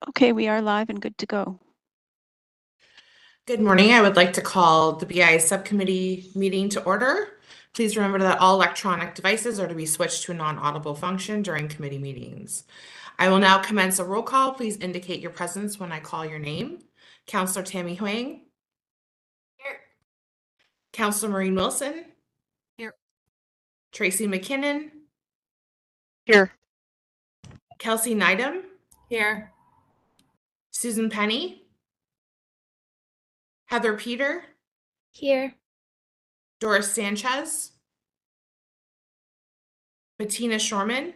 Okay, we are live and good to go. Good morning. I would like to call the BIA subcommittee meeting to order. Please remember that all electronic devices are to be switched to a non-audible function during committee meetings. I will now commence a roll call. Please indicate your presence when I call your name. Councillor Tammy Huang. Here. Councillor Maureen Wilson. Here. Tracy McKinnon. Here. Kelsey Neidham. Here. Susan Penny. Heather Peter. Here. Doris Sanchez. Bettina Shorman.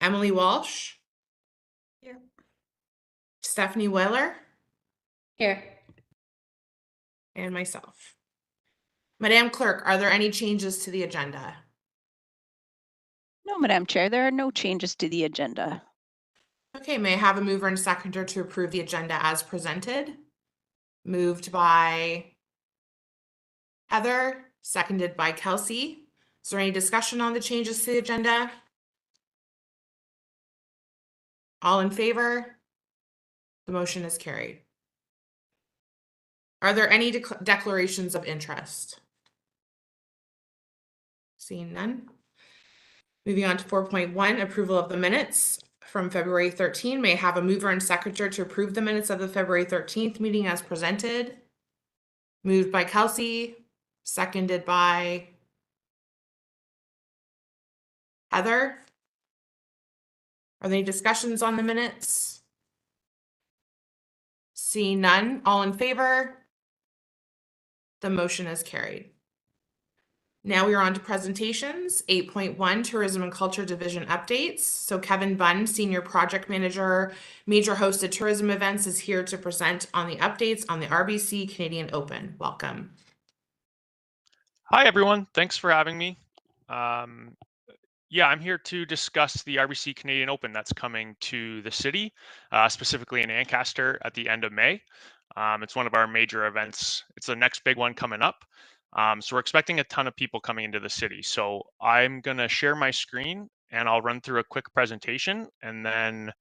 Emily Walsh. Here. Stephanie Weller. Here. And myself. Madam Clerk, are there any changes to the agenda? No, Madam Chair, there are no changes to the agenda. Okay, may I have a mover and seconder to approve the agenda as presented? Moved by Heather, seconded by Kelsey. Is there any discussion on the changes to the agenda? All in favor? The motion is carried. Are there any declarations of interest? Seeing none. Moving on to 4.1, approval of the minutes from February 13. May I have a mover and seconder to approve the minutes of the February 13th meeting as presented? Moved by Kelsey, seconded by Heather. Are there any discussions on the minutes? Seeing none, all in favor? The motion is carried. Now we are on to presentations. 8.1, Tourism and Culture Division updates. So Kevin Bunn, Senior Project Manager, Major Hosted Tourism Events, is here to present on the updates on the RBC Canadian Open. Welcome. Hi, everyone. Thanks for having me. Yeah, I'm here to discuss the RBC Canadian Open that's coming to the city, specifically in Ancaster at the end of May. It's one of our major events. It's the next big one coming up. So we're expecting a ton of people coming into the city. So I'm going to share my screen and I'll run through a quick presentation, and then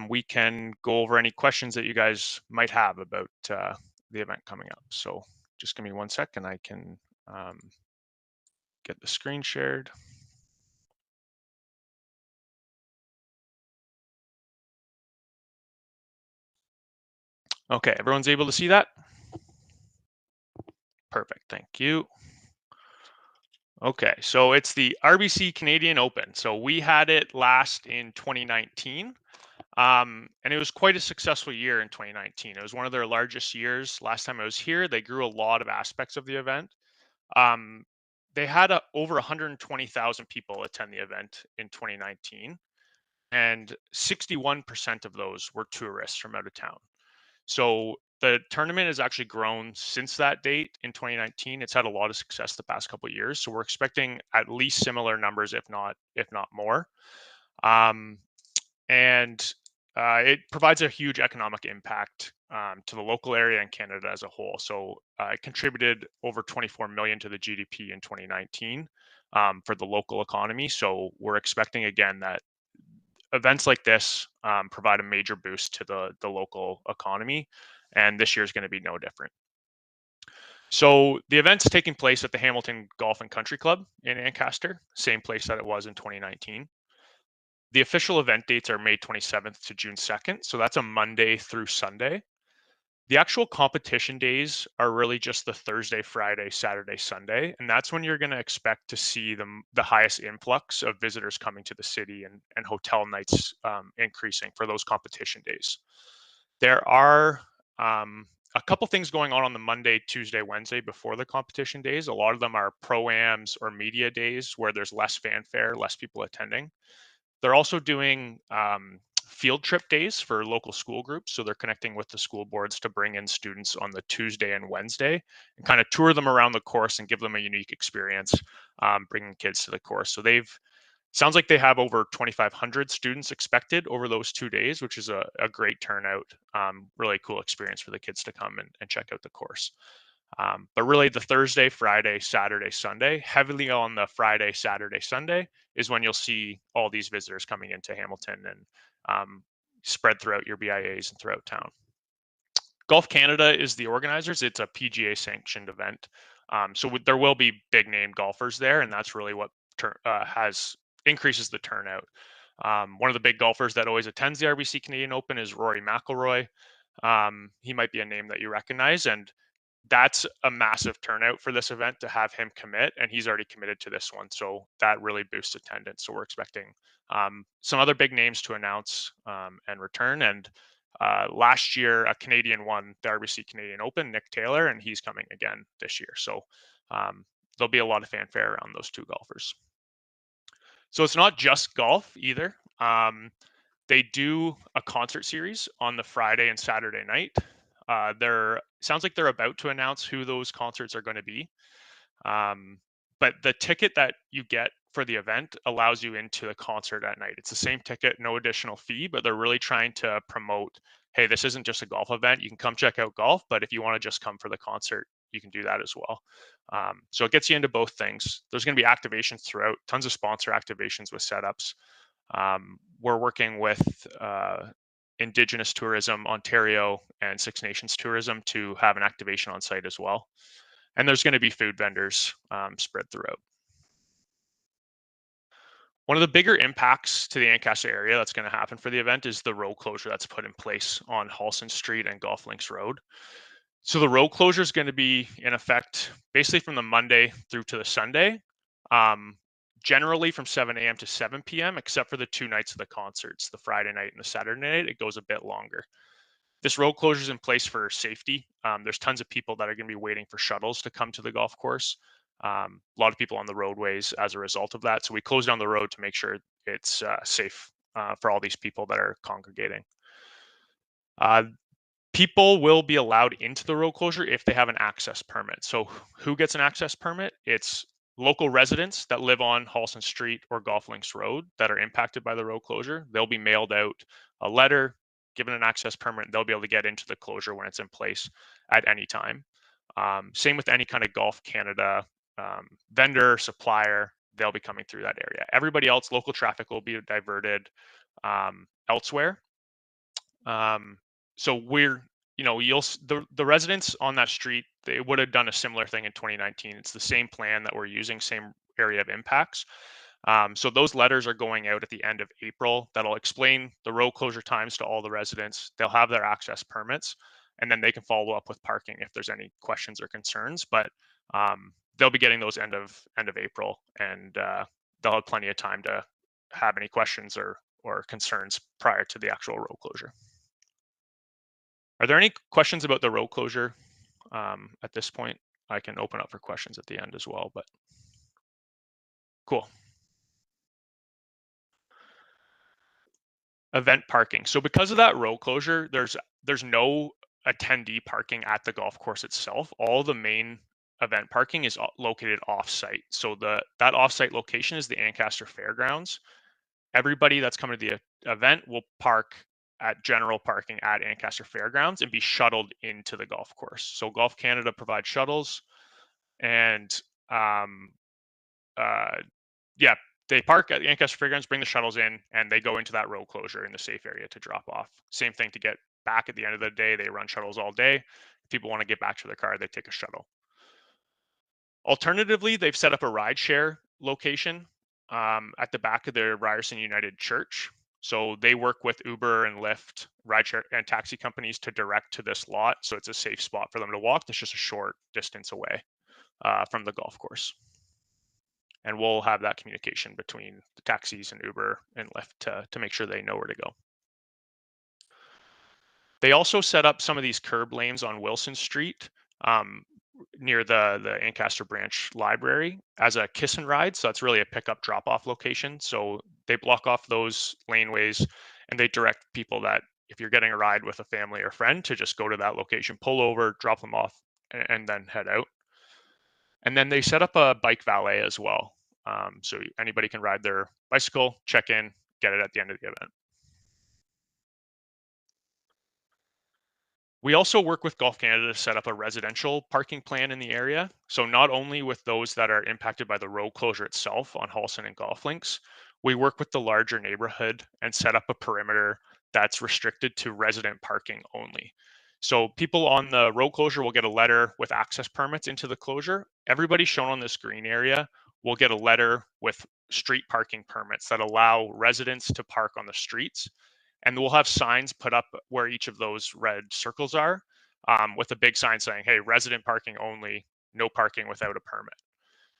we can go over any questions that you guys might have about the event coming up. So just give me 1 sec and I can get the screen shared. Okay, everyone's able to see that? Perfect, thank you. Okay, so it's the RBC Canadian Open. So we had it last in 2019, and it was quite a successful year in 2019. It was one of their largest years. Last time I was here, they grew a lot of aspects of the event. They had over 120,000 people attend the event in 2019, and 61% of those were tourists from out of town. So the tournament has actually grown since that date in 2019. It's had a lot of success the past couple of years. So we're expecting at least similar numbers, if not more. And it provides a huge economic impact to the local area and Canada as a whole. So it contributed over 24 million to the GDP in 2019 for the local economy. So we're expecting again that events like this provide a major boost to the local economy, and this year is going to be no different. So the event's taking place at the Hamilton Golf and Country Club in Ancaster, same place that it was in 2019. The official event dates are May 27th to June 2nd, so that's a Monday through Sunday. The actual competition days are really just the Thursday, Friday, Saturday, Sunday, and that's when you're going to expect to see the highest influx of visitors coming to the city and hotel nights increasing for those competition days. There are a couple things going on the Monday, Tuesday, Wednesday before the competition days. A lot of them are pro-ams or media days where there's less fanfare, less people attending. They're also doing field trip days for local school groups. So they're connecting with the school boards to bring in students on the Tuesday and Wednesday and kind of tour them around the course and give them a unique experience, bringing kids to the course. So sounds like they have over 2,500 students expected over those 2 days, which is a great turnout. Really cool experience for the kids to come and check out the course. But really the Thursday, Friday, Saturday, Sunday, heavily on the Friday, Saturday, Sunday is when you'll see all these visitors coming into Hamilton and spread throughout your BIAs and throughout town. Golf Canada is the organizers. It's a PGA sanctioned event. So there will be big name golfers there, and that's really what increases the turnout. One of the big golfers that always attends the RBC Canadian Open is Rory McIlroy. He might be a name that you recognize, and that's a massive turnout for this event to have him commit, and he's already committed to this one. So that really boosts attendance. So we're expecting some other big names to announce and return. And last year, a Canadian won the RBC Canadian Open, Nick Taylor, and he's coming again this year. So there'll be a lot of fanfare around those two golfers. So it's not just golf either. They do a concert series on the Friday and Saturday night. Sounds like they're about to announce who those concerts are going to be. But the ticket that you get for the event allows you into the concert at night. It's the same ticket, no additional fee, but they're really trying to promote, hey, this isn't just a golf event. You can come check out golf, but if you want to just come for the concert, you can do that as well. So it gets you into both things. There's going to be activations throughout, tons of sponsor activations with setups. We're working with Indigenous Tourism Ontario and Six Nations Tourism to have an activation on site as well. And there's going to be food vendors spread throughout. One of the bigger impacts to the Ancaster area that's going to happen for the event is the road closure that's put in place on Halson Street and Golf Links Road. So the road closure is going to be in effect basically from the Monday through to the Sunday, generally from 7 a.m. to 7 p.m., except for the 2 nights of the concerts, the Friday night and the Saturday night. It goes a bit longer. This road closure is in place for safety. There's tons of people that are going to be waiting for shuttles to come to the golf course. A lot of people on the roadways as a result of that. So we close down the road to make sure it's safe for all these people that are congregating. People will be allowed into the road closure if they have an access permit. So who gets an access permit? It's local residents that live on Halson Street or Golf Links Road that are impacted by the road closure. They'll be mailed out a letter, given an access permit. They'll be able to get into the closure when it's in place at any time. Same with any kind of Golf Canada vendor, supplier, they'll be coming through that area. Everybody else, local traffic will be diverted elsewhere. So the residents on that street, they would have done a similar thing in 2019. It's the same plan that we're using, same area of impacts. So those letters are going out at the end of April. That'll explain the road closure times to all the residents. They'll have their access permits, and then they can follow up with parking if there's any questions or concerns. But they'll be getting those end of April, and they'll have plenty of time to have any questions or concerns prior to the actual road closure. Are there any questions about the road closure at this point? I can open up for questions at the end as well, but cool. Event parking. So because of that road closure, there's no attendee parking at the golf course itself. All the main event parking is located off-site. So that off-site location is the Ancaster Fairgrounds. Everybody that's coming to the event will park at general parking at Ancaster Fairgrounds and be shuttled into the golf course. So Golf Canada provides shuttles, and yeah, they park at the Ancaster Fairgrounds, bring the shuttles in, and they go into that road closure in the safe area to drop off. Same thing to get back at the end of the day. They run shuttles all day. If people want to get back to their car, they take a shuttle. Alternatively, they've set up a rideshare location at the back of their Ryerson United Church. So they work with Uber and Lyft, rideshare and taxi companies to direct to this lot. So it's a safe spot for them to walk. That's just a short distance away from the golf course. And we'll have that communication between the taxis and Uber and Lyft to make sure they know where to go. They also set up some of these curb lanes on Wilson Street near the Ancaster Branch Library as a kiss and ride. So that's really a pickup drop-off location. So they block off those laneways and they direct people that if you're getting a ride with a family or friend to just go to that location, pull over, drop them off, and then head out. And then they set up a bike valet as well. So anybody can ride their bicycle, check in, get it at the end of the event. We also work with Golf Canada to set up a residential parking plan in the area. So not only with those that are impacted by the road closure itself on Halson and Golf Links, we work with the larger neighborhood and set up a perimeter that's restricted to resident parking only. So people on the road closure will get a letter with access permits into the closure. Everybody shown on this green area will get a letter with street parking permits that allow residents to park on the streets. And we'll have signs put up where each of those red circles are, with a big sign saying, hey, resident parking only, no parking without a permit.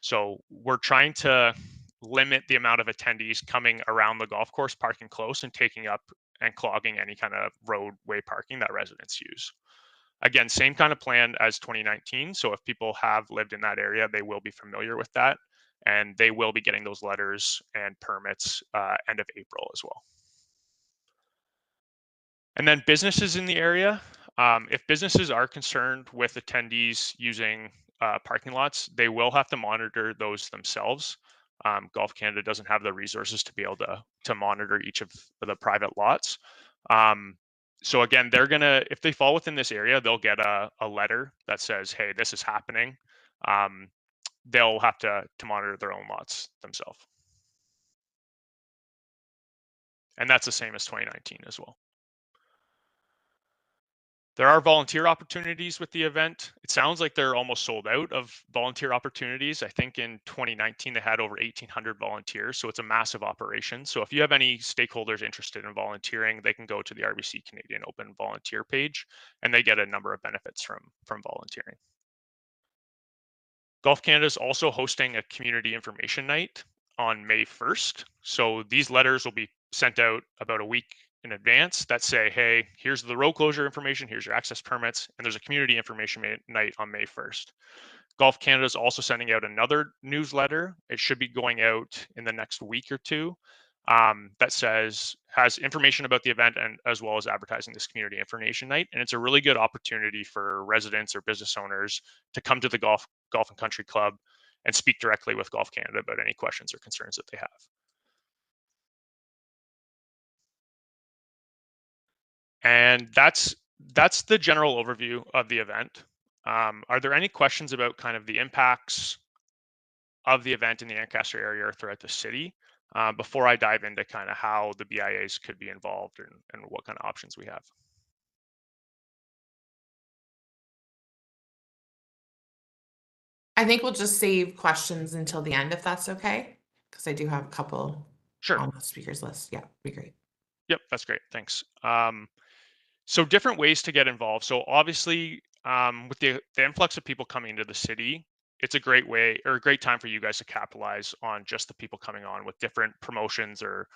So we're trying to limit the amount of attendees coming around the golf course, parking close and taking up and clogging any kind of roadway parking that residents use. Again, same kind of plan as 2019. So if people have lived in that area, they will be familiar with that, and they will be getting those letters and permits end of April as well. And then businesses in the area, if businesses are concerned with attendees using parking lots, they will have to monitor those themselves. Golf Canada doesn't have the resources to be able to monitor each of the private lots. So again, they're gonna, if they fall within this area, they'll get a letter that says, hey, this is happening. They'll have to monitor their own lots themselves. And that's the same as 2019 as well. There are volunteer opportunities with the event. It sounds like they're almost sold out of volunteer opportunities. I think in 2019 they had over 1,800 volunteers, so it's a massive operation. So if you have any stakeholders interested in volunteering, they can go to the RBC Canadian Open volunteer page, and they get a number of benefits from volunteering. Golf Canada is also hosting a community information night on May 1st. So these letters will be sent out about a week in advance that say, hey, here's the road closure information, here's your access permits, and there's a community information night on May 1st. Golf Canada is also sending out another newsletter. It should be going out in the next week or two, that has information about the event and as well as advertising this community information night. And it's a really good opportunity for residents or business owners to come to the Golf and Country Club and speak directly with Golf Canada about any questions or concerns that they have. And that's the general overview of the event. Are there any questions about kind of the impacts of the event in the Ancaster area or throughout the city, before I dive into kind of how the BIAs could be involved and what kind of options we have? I think we'll just save questions until the end if that's okay, because I do have a couple Sure. on the speakers list. Yeah, be great. Yep, that's great. Thanks. So different ways to get involved. So obviously, with the influx of people coming into the city, it's a great way or a great time for you guys to capitalize on just the people coming on with different promotions or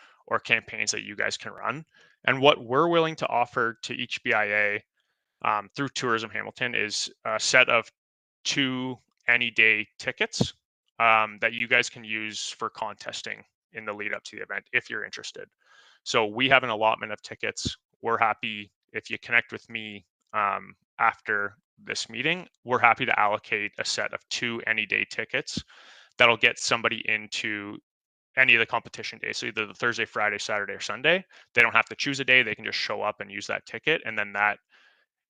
campaigns that you guys can run. And what we're willing to offer to each BIA through Tourism Hamilton is a set of 2 any day tickets that you guys can use for contesting in the lead up to the event if you're interested. So we have an allotment of tickets. We're happy if you connect with me after this meeting, we're happy to allocate a set of 2 any day tickets that'll get somebody into any of the competition days. So either the Thursday, Friday, Saturday, or Sunday. They don't have to choose a day. They can just show up and use that ticket. And then that,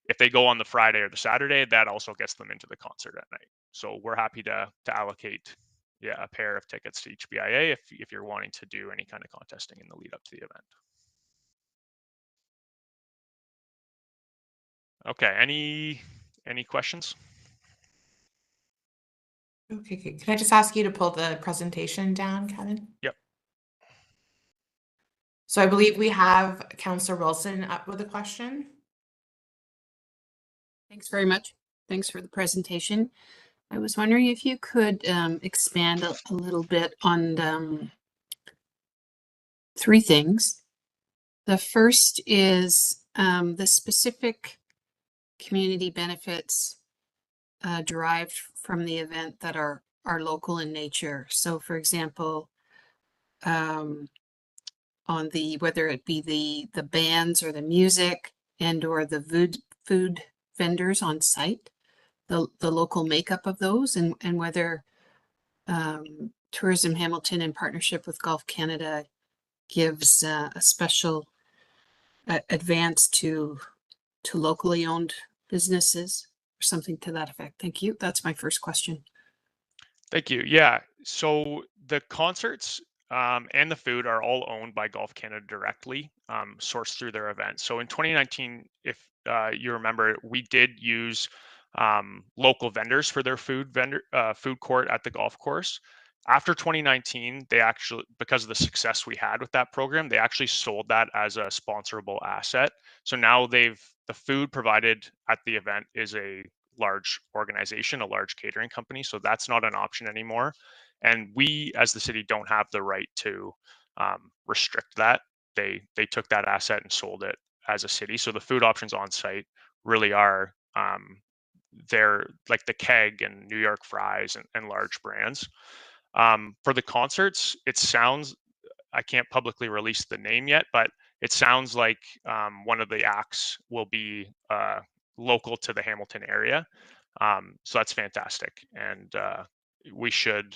if they go on the Friday or the Saturday, that also gets them into the concert at night. So we're happy to allocate a pair of tickets to each BIA if you're wanting to do any kind of contesting in the lead up to the event. Okay, any questions? Okay, good. Can I just ask you to pull the presentation down, Kevin? Yep. So I believe we have Councillor Wilson up with a question. Thanks very much. Thanks for the presentation. I was wondering if you could expand a little bit on 3 things. The first is the specific community benefits derived from the event that are local in nature. So for example, on the, whether it be the bands or the music and or the food vendors on site, the local makeup of those, and whether Tourism Hamilton in partnership with Golf Canada gives a special advance to locally owned businesses or something to that effect? Thank you. That's my first question. Thank you. Yeah. So the concerts and the food are all owned by Golf Canada directly, sourced through their events. So in 2019, if you remember, we did use local vendors for their food court at the golf course. After 2019, they actually, because of the success we had with that program, they actually sold that as a sponsorable asset. So now the food provided at the event is a large organization, a large catering company. So that's not an option anymore. And we, as the city, don't have the right to restrict that. They took that asset and sold it as a city. So the food options on site really are they're like the keg and New York fries and large brands. For the concerts, it sounds, I can't publicly release the name yet, but it sounds like one of the acts will be local to the Hamilton area. So that's fantastic, and we should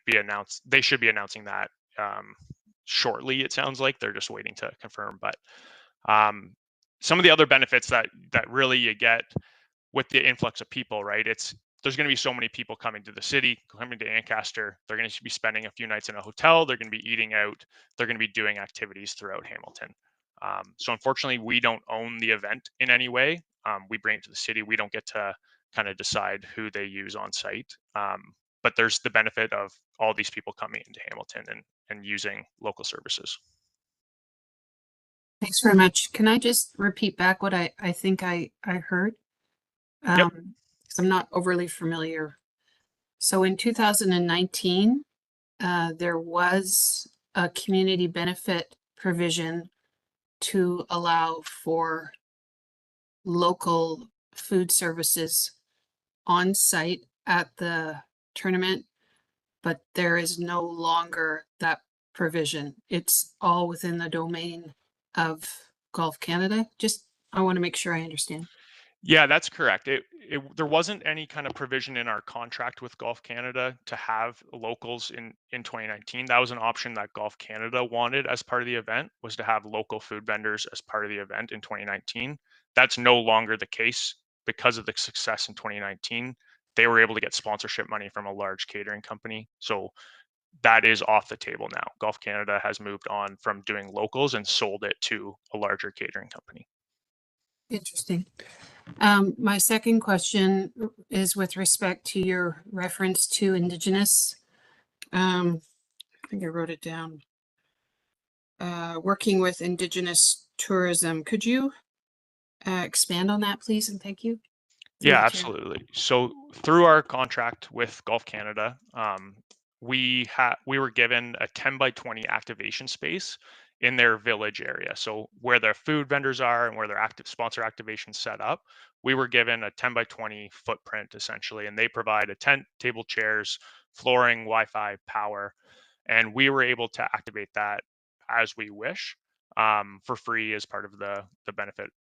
be announced. They should be announcing that shortly. It sounds like they're just waiting to confirm. But some of the other benefits that really you get with the influx of people, right? There's going to be so many people coming to the city, coming to Ancaster. They're going to be spending a few nights in a hotel. They're going to be eating out. They're going to be doing activities throughout Hamilton. So unfortunately, we don't own the event in any way. We bring it to the city. We don't get to kind of decide who they use on site. But there's the benefit of all these people coming into Hamilton and using local services. Thanks very much. Can I just repeat back what I think I heard? Yep. 'Cause I'm not overly familiar. So in 2019, there was a community benefit provision to allow for local food services on site at the tournament, but there is no longer that provision. It's all within the domain of Golf Canada. Just, I want to make sure I understand. Yeah, that's correct. There wasn't any kind of provision in our contract with Golf Canada to have locals in 2019. That was an option that Golf Canada wanted as part of the event, was to have local food vendors as part of the event in 2019. That's no longer the case because of the success in 2019. They were able to get sponsorship money from a large catering company. So that is off the table now. Golf Canada has moved on from doing locals and sold it to a larger catering company. Interesting. My second question is with respect to your reference to Indigenous. I think I wrote it down. Working with Indigenous tourism. Could you expand on that, please? And thank you. Through Yeah, the chair. absolutely. So through our contract with Golf Canada, we were given a 10 by 20 activation space in their village area. So where their food vendors are and where their active sponsor activation set up, we were given a 10 by 20 footprint essentially, and they provide a tent, table, chairs, flooring, Wi-Fi, power, and we were able to activate that as we wish for free as part of the benefit,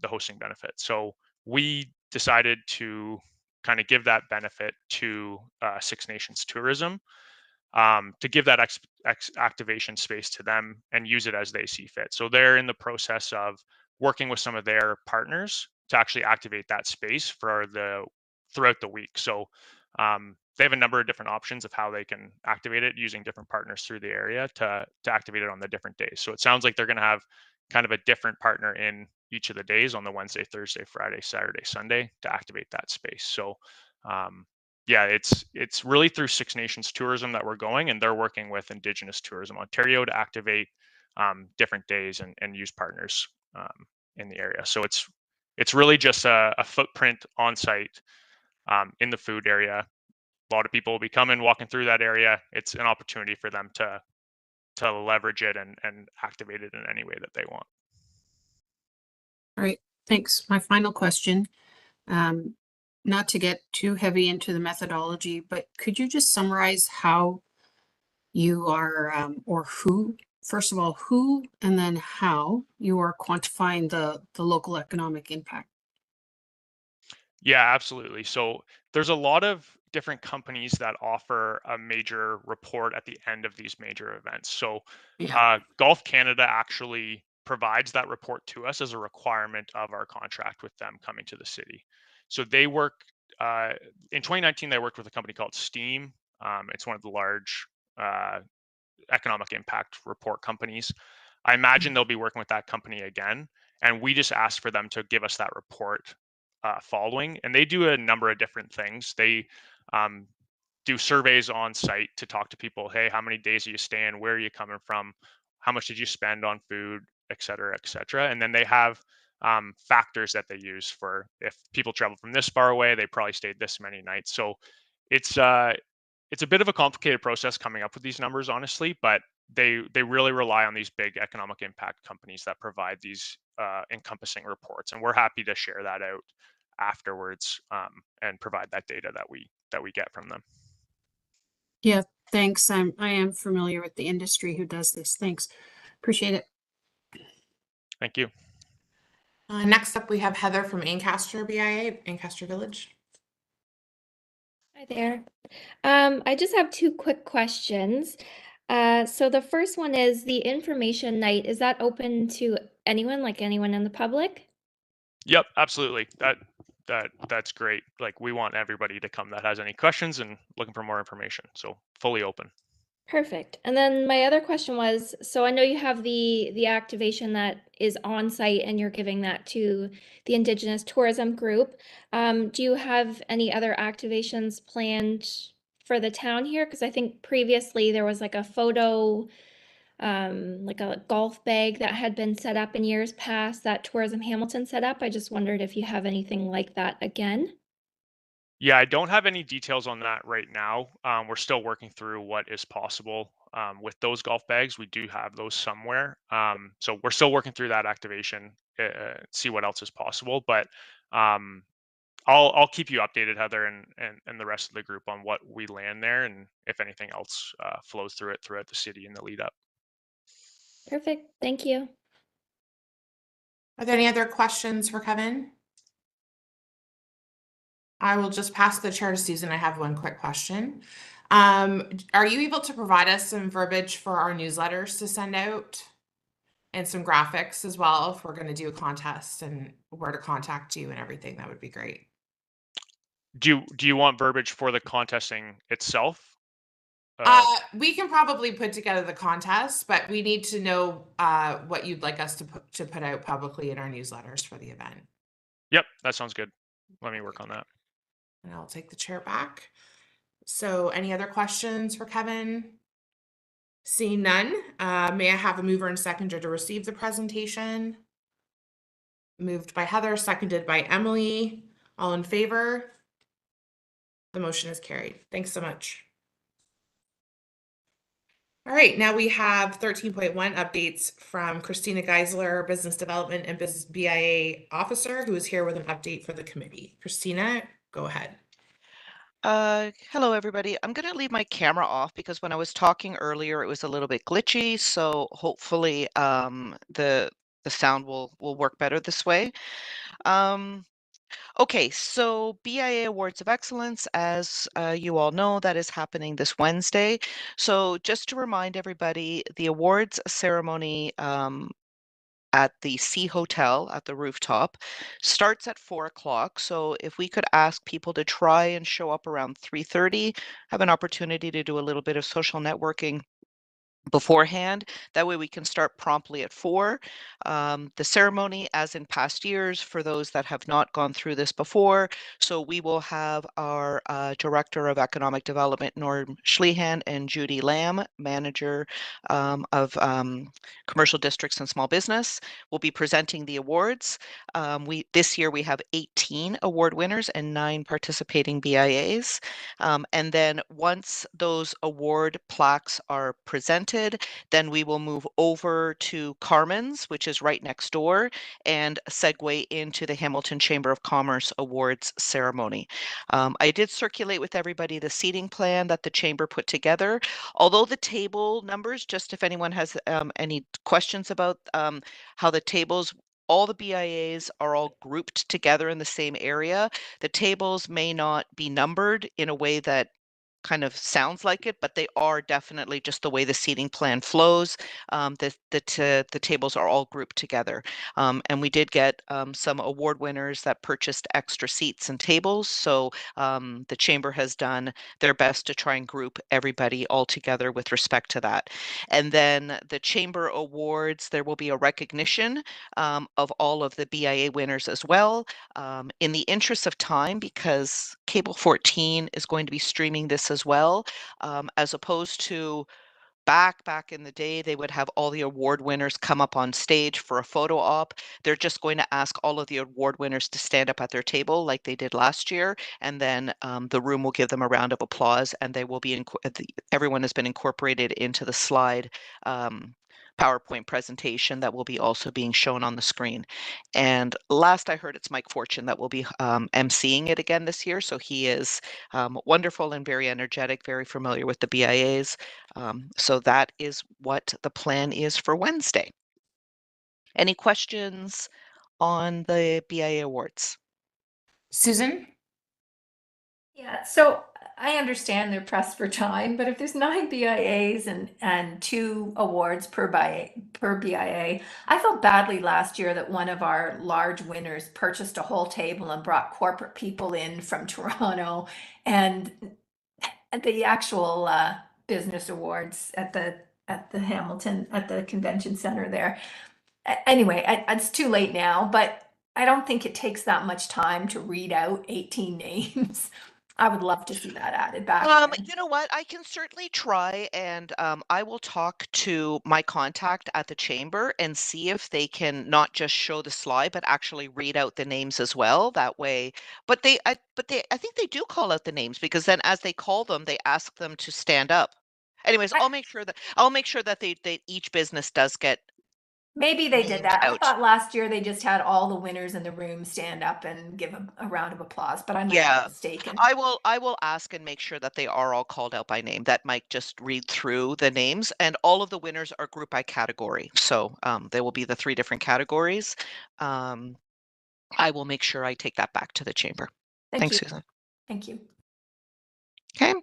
the hosting benefit. So we decided to kind of give that benefit to Six Nations Tourism, to give that activation space to them and use it as they see fit. So they're in the process of working with some of their partners to actually activate that space throughout the week. So they have a number of different options of how they can activate it using different partners through the area to activate it on the different days. So it sounds like they're going to have kind of a different partner in each of the days on the Wednesday, Thursday, Friday, Saturday, Sunday to activate that space. So yeah, it's really through Six Nations Tourism that we're going, and they're working with Indigenous Tourism Ontario to activate different days and use partners in the area. So it's really just a footprint on site in the food area. A lot of people will be coming, walking through that area. It's an opportunity for them to leverage it and activate it in any way that they want. All right, thanks. My final question, not to get too heavy into the methodology, but could you just summarize how you are, or who, first of all, who, and then how you are quantifying the local economic impact? Yeah, absolutely. So there's a lot of different companies that offer a major report at the end of these major events. So Yeah. Golf Canada actually provides that report to us as a requirement of our contract with them coming to the city. So they work in 2019. They worked with a company called Steam. It's one of the large economic impact report companies. I imagine they'll be working with that company again, and we just asked for them to give us that report following. And they do a number of different things. They do surveys on site to talk to people. Hey, how many days are you staying? Where are you coming from? How much did you spend on food, et cetera, et cetera. And then they have factors that they use for if people travel from this far away, they probably stayed this many nights. So it's a bit of a complicated process coming up with these numbers, honestly, but they really rely on these big economic impact companies that provide these encompassing reports, and we're happy to share that out afterwards and provide that data that we get from them. Yeah, thanks. I am familiar with the industry who does this. Thanks. Appreciate it. Thank you. Next up, we have Heather from Ancaster BIA, Ancaster Village. Hi there. I just have two quick questions. So the first one is the information night. Is that open to anyone, like anyone in the public? Yep, absolutely. That's great. Like, we want everybody to come that has any questions and looking for more information. So fully open. Perfect. And then my other question was, so I know you have the activation that is on site and you're giving that to the Indigenous Tourism Group. Do you have any other activations planned for the town here? Because I think previously there was like a photo, like a golf bag that had been set up in years past that Tourism Hamilton set up. I just wondered if you have anything like that again. Yeah, I don't have any details on that right now. We're still working through what is possible with those golf bags. We do have those somewhere. So we're still working through that activation, see what else is possible. But um, I'll keep you updated, Heather, and the rest of the group on what we land there, and if anything else flows through it throughout the city in the lead up. Perfect. Thank you. Are there any other questions for Kevin? I will just pass the chair to Susan. I have one quick question. Are you able to provide us some verbiage for our newsletters to send out and some graphics as well if we're going to do a contest and where to contact you and everything? That would be great. Do you want verbiage for the contesting itself? We can probably put together the contest, but we need to know what you'd like us to put out publicly in our newsletters for the event. Yep, that sounds good. Let me work on that. And I'll take the chair back. So any other questions for Kevin? Seeing none, may I have a mover and seconder to receive the presentation? Moved by Heather, seconded by Emily. All in favor? The motion is carried. Thanks so much. All right, now we have 13.1 updates from Christina Geisler, Business Development and Business BIA Officer, who is here with an update for the committee. Christina, go ahead. Hello, everybody. I'm going to leave my camera off because when I was talking earlier, it was a little bit glitchy. So hopefully the sound will work better this way. Okay, so BIA Awards of Excellence, as you all know, that is happening this Wednesday. So just to remind everybody, the awards ceremony at the C Hotel at the rooftop starts at 4 o'clock. So if we could ask people to try and show up around 3:30, have an opportunity to do a little bit of social networking beforehand. That way we can start promptly at 4. The ceremony, as in past years, for those that have not gone through this before, so we will have our Director of Economic Development, Norm Schlehan, and Judy Lamb, Manager of Commercial Districts and Small Business, will be presenting the awards. This year we have 18 award winners and 9 participating BIAs. And then once those award plaques are presented, then we will move over to Carmen's, which is right next door, and segue into the Hamilton Chamber of Commerce Awards ceremony. I did circulate with everybody the seating plan that the Chamber put together. Although the table numbers, just if anyone has any questions about how the tables, all the BIAs are all grouped together in the same area. The tables may not be numbered in a way that kind of sounds like it, but they are definitely just the way the seating plan flows. The tables are all grouped together. And we did get some award winners that purchased extra seats and tables. So the chamber has done their best to try and group everybody all together with respect to that. And then the chamber awards, there will be a recognition of all of the BIA winners as well. In the interest of time, because Cable 14 is going to be streaming this as well, as opposed to back in the day, they would have all the award winners come up on stage for a photo op. They're just going to ask all of the award winners to stand up at their table like they did last year, and then the room will give them a round of applause, and they will be everyone has been incorporated into the slide PowerPoint presentation that will be also being shown on the screen. And last I heard, it's Mike Fortune that will be emceeing it again this year. So he is wonderful and very energetic, very familiar with the BIAs. So that is what the plan is for Wednesday. Any questions on the BIA awards? Susan? Yeah, so I understand they're pressed for time, but if there's 9 BIAs and 2 awards per BIA, I felt badly last year that one of our large winners purchased a whole table and brought corporate people in from Toronto, and at the actual business awards at the Hamilton at the convention center there. Anyway, it's too late now, but I don't think it takes that much time to read out 18 names. I would love to see that added back in. You know what? I can certainly try, and I will talk to my contact at the chamber and see if they can not just show the slide, but actually read out the names as well. That way, I think they do call out the names, because then as they call them, they ask them to stand up. Anyways, I- I'll make sure that they each business does get Maybe they did named that. I out. thought last year they just had all the winners in the room stand up and give a round of applause, but I might Yeah. be mistaken. I will ask and make sure that they are all called out by name. That might just read through the names, and all of the winners are grouped by category. So there will be the 3 different categories. I will make sure I take that back to the chamber. Thank Thanks, you. Susan. Thank you. Okay.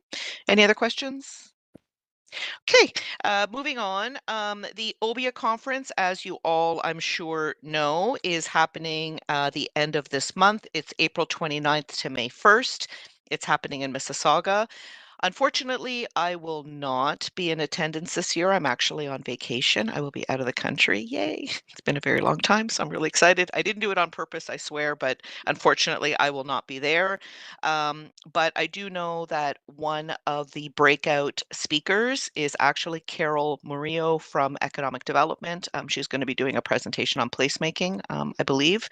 Any other questions? Okay, moving on. The OBIA conference, as you all, I'm sure, know, is happening the end of this month. It's April 29th to May 1st. It's happening in Mississauga. Unfortunately, I will not be in attendance this year. I'm actually on vacation. I will be out of the country. Yay. It's been a very long time, so I'm really excited. I didn't do it on purpose, I swear, but unfortunately, I will not be there. But I do know that one of the breakout speakers is actually Carol Murillo from Economic Development. She's going to be doing a presentation on placemaking, I believe.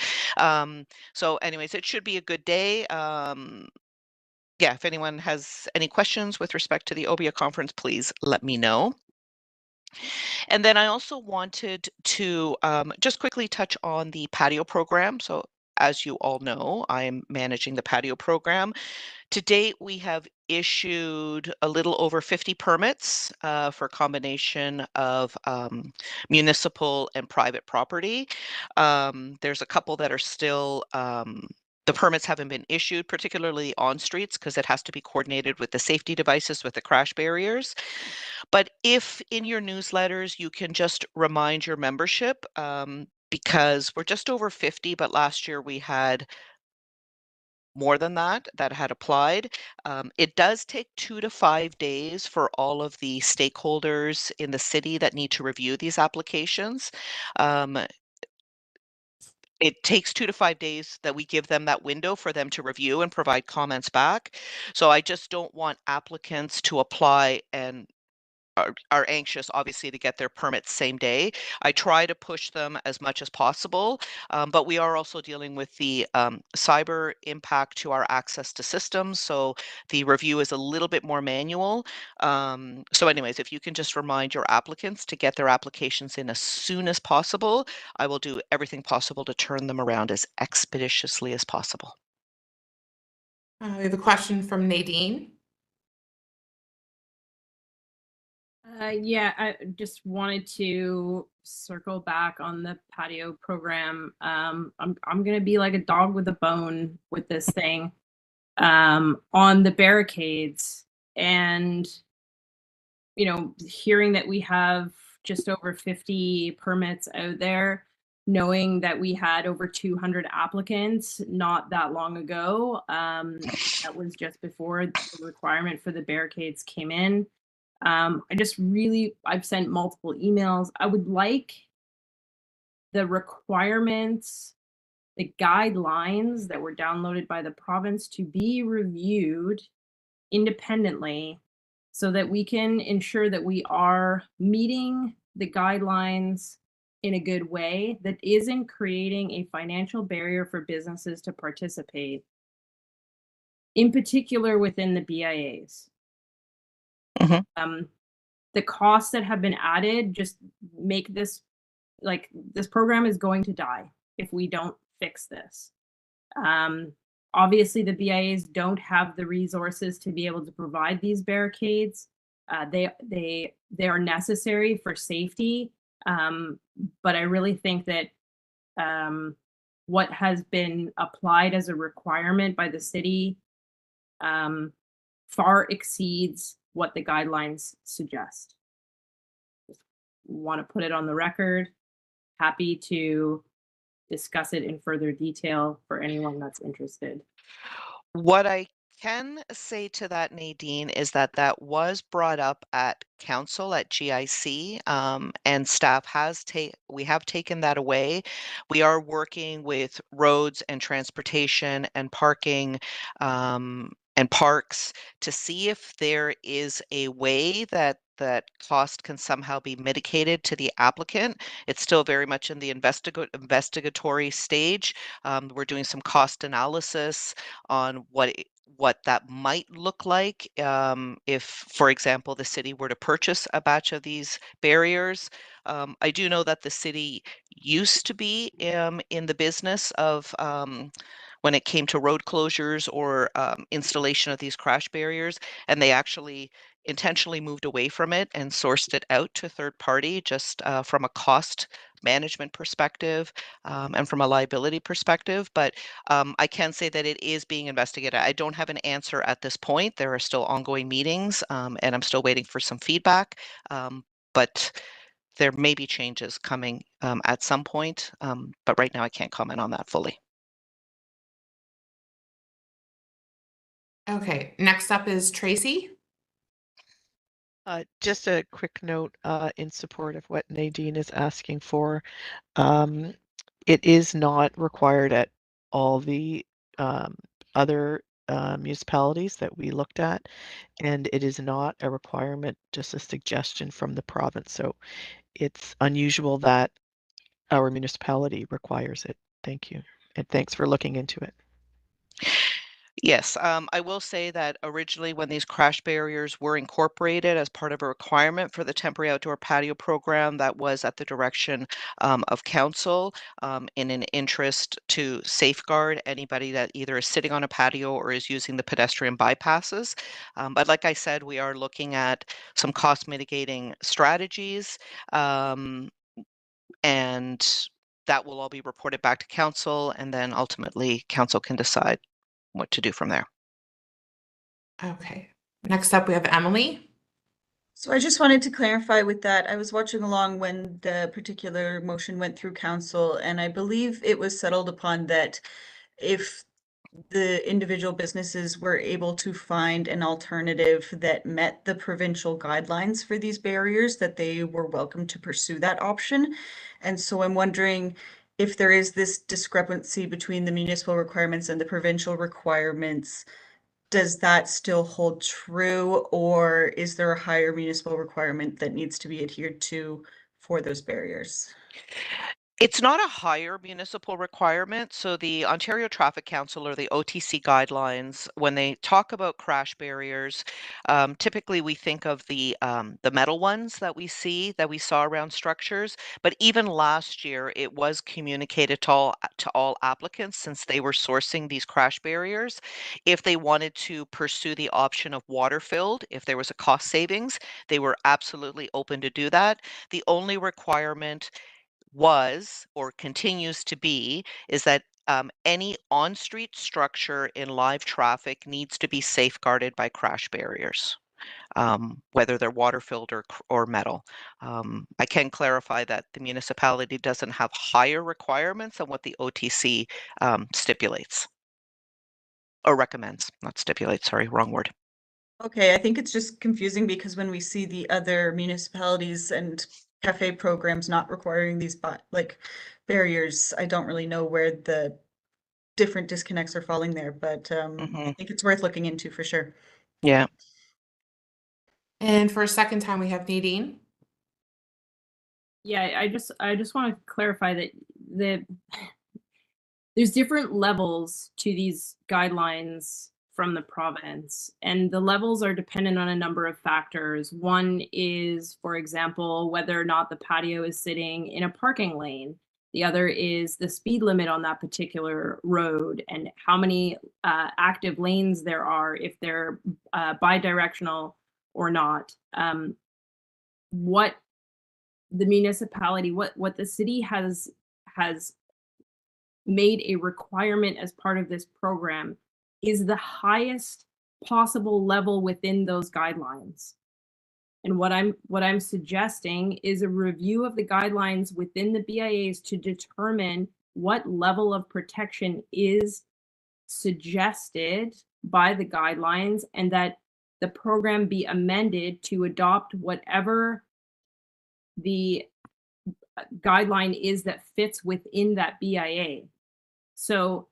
So anyways, it should be a good day. Yeah, if anyone has any questions with respect to the OBIA conference, please let me know. And then I also wanted to just quickly touch on the patio program. So as you all know, I'm managing the patio program. To date, we have issued a little over 50 permits for a combination of municipal and private property. There's a couple that are still the permits haven't been issued, particularly on streets, because it has to be coordinated with the safety devices with the crash barriers. But if in your newsletters you can just remind your membership, because we're just over 50, but last year we had more than that had applied. It does take 2 to 5 days for all of the stakeholders in the city that need to review these applications. It takes 2 to 5 days that we give them that window for them to review and provide comments back. So I just don't want applicants to apply and are anxious, obviously, to get their permits same day. I try to push them as much as possible, but we are also dealing with the cyber impact to our access to systems. So the review is a little bit more manual. So anyways, if you can just remind your applicants to get their applications in as soon as possible, I will do everything possible to turn them around as expeditiously as possible. We have a question from Nadine. Yeah, I just wanted to circle back on the patio program. I'm gonna be like a dog with a bone with this thing. On the barricades, And, hearing that we have just over 50 permits out there, knowing that we had over 200 applicants not that long ago, that was just before the requirement for the barricades came in. I've sent multiple emails. I would like the requirements, the guidelines that were downloaded by the province to be reviewed independently so that we can ensure that we are meeting the guidelines in a good way that isn't creating a financial barrier for businesses to participate, in particular within the BIAs. The costs that have been added just make this, this program is going to die if we don't fix this. Obviously, the BIAs don't have the resources to be able to provide these barricades. They are necessary for safety, but I really think that what has been applied as a requirement by the city far exceeds what the guidelines suggest. Just want to put it on the record. Happy to discuss it in further detail for anyone that's interested. What I can say to that, Nadine, is that that was brought up at council at GIC, and staff we have taken that away. We are working with roads and transportation and parking, and parks to see if there is a way that cost can somehow be mitigated to the applicant. It's still very much in the investigatory stage. We're doing some cost analysis on what that might look like if, for example, the city were to purchase a batch of these barriers. I do know that the city used to be in the business of when it came to road closures or installation of these crash barriers, and they actually intentionally moved away from it and sourced it out to third party just from a cost management perspective and from a liability perspective. But I can say that it is being investigated. I don't have an answer at this point. There are still ongoing meetings and I'm still waiting for some feedback. But there may be changes coming at some point, but right now I can't comment on that fully. Okay, next up is Tracy. Just a quick note in support of what Nadine is asking for. It is not required at all the other municipalities that we looked at, and it is not a requirement, just a suggestion from the province. So it's unusual that our municipality requires it. Thank you, and thanks for looking into it. Yes, I will say that originally when these crash barriers were incorporated as part of a requirement for the temporary outdoor patio program, that was at the direction of council in an interest to safeguard anybody that either is sitting on a patio or is using the pedestrian bypasses. But like I said, we are looking at some cost mitigating strategies, and that will all be reported back to council, and then ultimately council can decide what to do from there. Okay, next up we have Emily. So I just wanted to clarify with that. I was watching along when the particular motion went through council, and I believe it was settled upon that if the individual businesses were able to find an alternative that met the provincial guidelines for these barriers, that they were welcome to pursue that option. And so I'm wondering if there is this discrepancy between the municipal requirements and the provincial requirements, does that still hold true, or is there a higher municipal requirement that needs to be adhered to for those barriers? It's not a higher municipal requirement. So the Ontario Traffic Council or the OTC guidelines, when they talk about crash barriers, typically we think of the metal ones that we saw around structures. But even last year, it was communicated to all applicants, since they were sourcing these crash barriers, if they wanted to pursue the option of water filled, if there was a cost savings, they were absolutely open to do that. The only requirement was or continues to be is that any on-street structure in live traffic needs to be safeguarded by crash barriers. whether they're water filled or metal. I can clarify that the municipality doesn't have higher requirements than what the OTC stipulates or recommends, not stipulates, sorry, wrong word. Okay, I think it's just confusing because when we see the other municipalities and cafe programs not requiring these like barriers, I don't really know where the different disconnects are falling there, but I think it's worth looking into for sure. Yeah. And for a second time, we have Nadine. Yeah, I just want to clarify that there's different levels to these guidelines from the province, and the levels are dependent on a number of factors. One is, for example, whether or not the patio is sitting in a parking lane. The other is the speed limit on that particular road and how many active lanes there are, if they're bidirectional or not. What the municipality, what the city has made a requirement as part of this program is the highest possible level within those guidelines. And what I'm suggesting is a review of the guidelines within the BIAs to determine what level of protection is suggested by the guidelines, and that the program be amended to adopt whatever the guideline is that fits within that BIA. So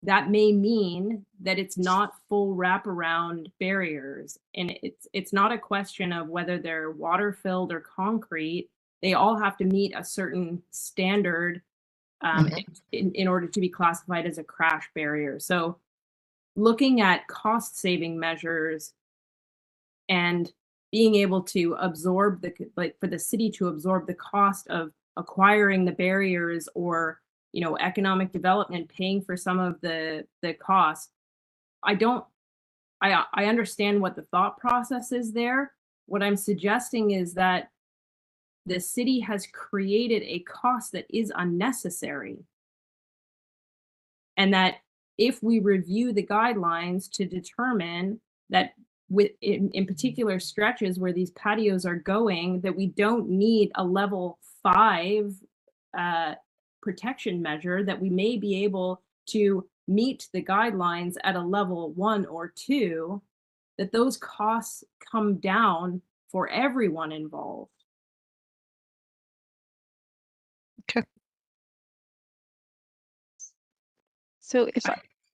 that may mean that it's not full wraparound barriers, and it's not a question of whether they're water filled or concrete. They all have to meet a certain standard in order to be classified as a crash barrier. So looking at cost saving measures and being able to absorb for the city to absorb the cost of acquiring the barriers, or economic development paying for some of the cost. I understand what the thought process is there. What I'm suggesting is that the city has created a cost that is unnecessary, and that if we review the guidelines to determine that in particular stretches where these patios are going, that we don't need a level 5 protection measure, that we may be able to meet the guidelines at a level 1 or 2, that those costs come down for everyone involved. Okay. So if